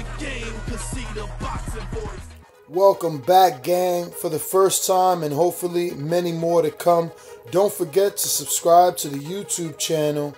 the game, cause see the boxing voice. Welcome back, gang, for the first time and hopefully many more to come. Don't forget to subscribe to the YouTube channel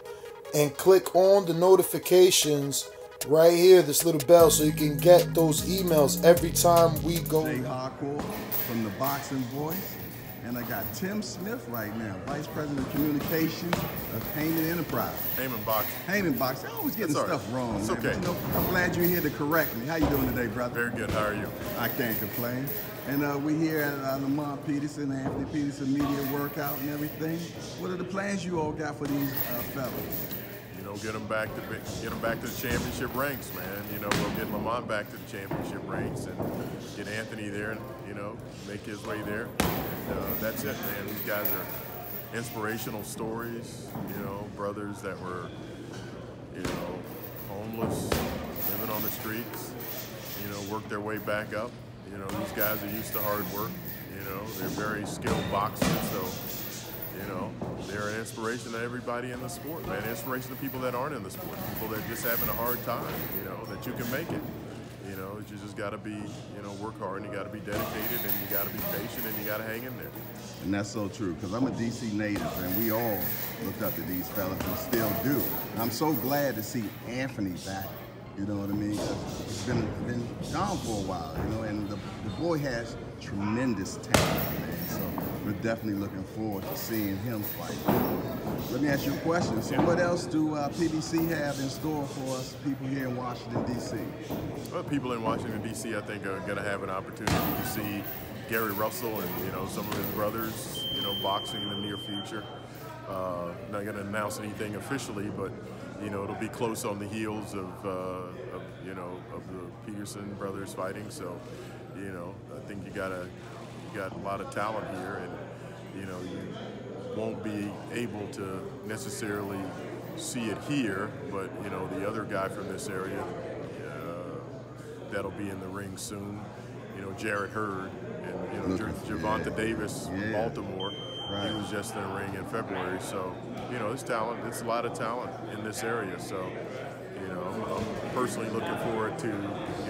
and click on the notifications right here, this little bell, so you can get those emails every time we go. Jay Hardcore from ThaBoxingvoice. And I got Tim Smith right now, Vice President of Communications of Heyman Enterprise. Heyman Boxing. Heyman Boxing. I always getting stuff wrong. It's man. okay. But, you know, I'm glad you're here to correct me. How you doing today, brother? Very good. How are you? I can't complain. And we're here at Lamont Peterson, Anthony Peterson Media Workout and everything. What are the plans you all got for these fellas? You know, get them back to the championship ranks, man. You know, we'll get Lamont back to the championship ranks and get Anthony there, and you know, make his way there. And that's it, man. These guys are inspirational stories. You know, brothers that were, you know, homeless, living on the streets. You know, worked their way back up. You know, these guys are used to hard work. You know, they're very skilled boxers, so. You know, they're an inspiration to everybody in the sport, man. Inspiration to people that aren't in the sport, people that just having a hard time, you know, that you can make it. You know, you just got to be, you know, work hard, and you got to be dedicated, and you got to be patient, and you got to hang in there. And that's so true, because I'm a DC native, and we all looked up to these fellas and still do. And I'm so glad to see Anthony back. You know what I mean? He's been gone for a while, you know, and the boy has tremendous talent, man. So we're definitely looking forward to seeing him fight. Let me ask you a question. So what else do PBC have in store for us, people here in Washington, D.C.? Well, people in Washington, D.C., I think are going to have an opportunity to see Gary Russell and, you know, some of his brothers, you know, boxing in the near future. Not going to announce anything officially, but you know, it'll be close on the heels of you know, of the Peterson brothers fighting. So, you know, I think you got a lot of talent here, and you know, you won't be able to necessarily see it here, but you know, the other guy from this area that'll be in the ring soon. You know, Jarrett Hurd, and you know, Gervonta Davis from Baltimore. Right. He was just in the ring in February, so you know, it's talent. It's a lot of talent in this area. So, you know, I'm personally looking forward to, you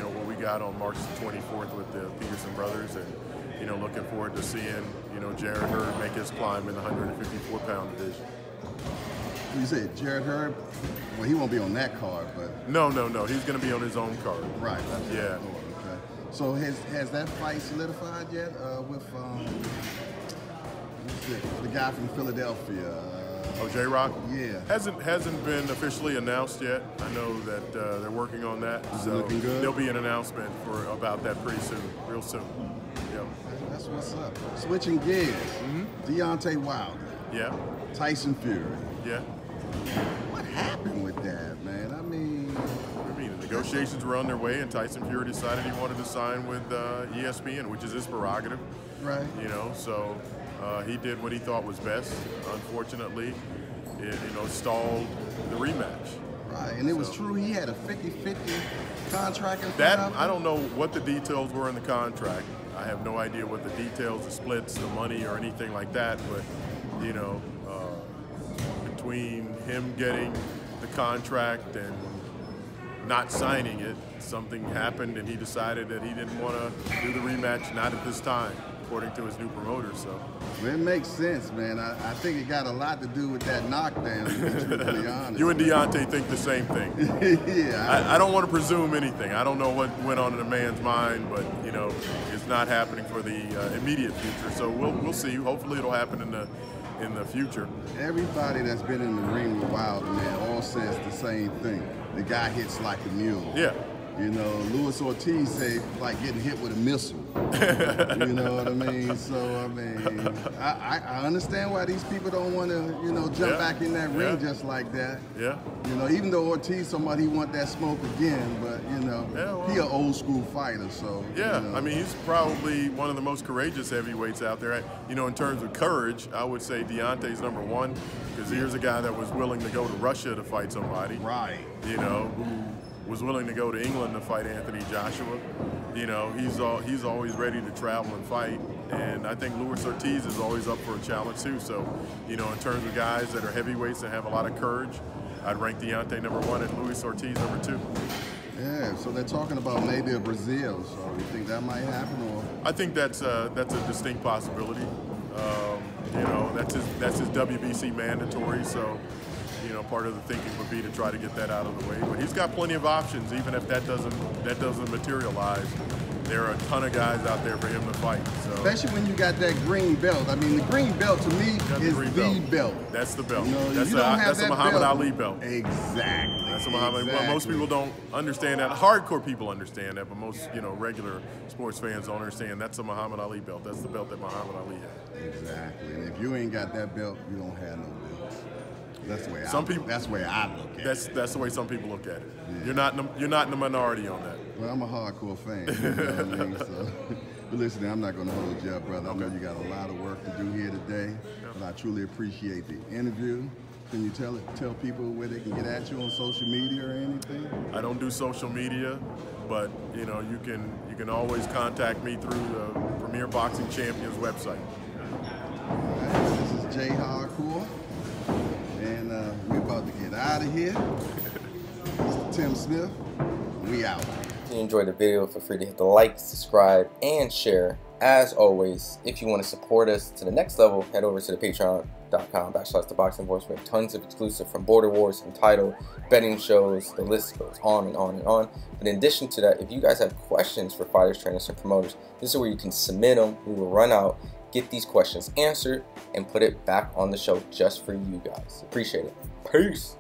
know, what we got on March the 24th with the Peterson brothers, and you know, looking forward to seeing, you know, Jarrett Hurd make his climb in the 154-pound division. You said Jarrett Hurd? Well, he won't be on that card, but no, he's going to be on his own card. Right. Yeah. Okay. So has that fight solidified yet with? The guy from Philadelphia. Oh, J-Rock? Yeah. Hasn't been officially announced yet. I know that they're working on that. So looking good? There'll be an announcement about that pretty soon, real soon. Yep. That's what's up. Switching gears. Deontay Wilder. Yeah. Tyson Fury. Yeah. What happened with that, man? I mean, the negotiations were on their way, and Tyson Fury decided he wanted to sign with ESPN, which is his prerogative. Right. You know, so. He did what he thought was best. Unfortunately, it, you know, stalled the rematch. Right, and it was true he had a 50-50 contract. I don't know what the details were in the contract. I have no idea what the details, the splits, the money, or anything like that. But you know, between him getting the contract and not signing it, something happened, and he decided that he didn't want to do the rematch, not at this time, according to his new promoter. So it makes sense, man. I think it got a lot to do with that knockdown, to be truthfully honest. You and Deontay think the same thing. Yeah. I don't want to presume anything. I don't know what went on in a man's mind, but you know, it's not happening for the immediate future. So we'll see. Hopefully it'll happen in the future. Everybody that's been in the ring with Wilder, man, all says the same thing. The guy hits like a mule. Yeah. You know, Luis Ortiz say like getting hit with a missile. You know what I mean? So I mean, I understand why these people don't want to, you know, jump back in that ring just like that. Yeah. You know, even though Ortiz somebody he want that smoke again, but you know, he an old school fighter. So yeah, you know. I mean, he's probably one of the most courageous heavyweights out there. You know, in terms of courage, I would say Deontay's #1, because here's a guy that was willing to go to Russia to fight somebody. Right. You know, who was willing to go to England to fight Anthony Joshua. You know, he's always ready to travel and fight. And I think Luis Ortiz is always up for a challenge too. So, you know, in terms of guys that are heavyweights and have a lot of courage, I'd rank Deontay #1 and Luis Ortiz #2. Yeah, so they're talking about maybe a Brazil. So you think that might happen, or? I think that's a distinct possibility. You know, that's his WBC mandatory. So, you know, part of the thinking would be to try to get that out of the way. But he's got plenty of options, even if that doesn't materialize. There are a ton of guys out there for him to fight. So. Especially when you got that green belt. I mean, the green belt to me is the belt. That's the belt. You know, that's a Muhammad Ali belt. Exactly. That's a Muhammad. Well, most people don't understand that. Hardcore people understand that, but most, you know, regular sports fans don't understand. That's a Muhammad Ali belt. That's the belt that Muhammad Ali had. Exactly. And if you ain't got that belt, you don't have no belt. That's the way that's the way I look at it. That's the way some people look at it. Yeah. You're not in the minority on that. Well, I'm a hardcore fan. You know what I mean? So, but listen, I'm not going to hold you up, brother. I know you got a lot of work to do here today, but I truly appreciate the interview. Can you tell people where they can get at you on social media or anything? I don't do social media, but you know, you can always contact me through the Premier Boxing Champions website. All right, this is Jay Hardcore. And we're about to get out of here. Mr. Tim Smith, we out. If you enjoyed the video, feel free to hit the like, subscribe, and share. As always, if you want to support us to the next level, head over to the patreon.com/ThaBoxingVoice. We have tons of exclusive from Border Wars, Untitled, betting shows, the list goes on and on and on. But in addition to that, if you guys have questions for fighters, trainers, and promoters, this is where you can submit them. We will run out, get these questions answered, and put it back on the show just for you guys. Appreciate it. Peace.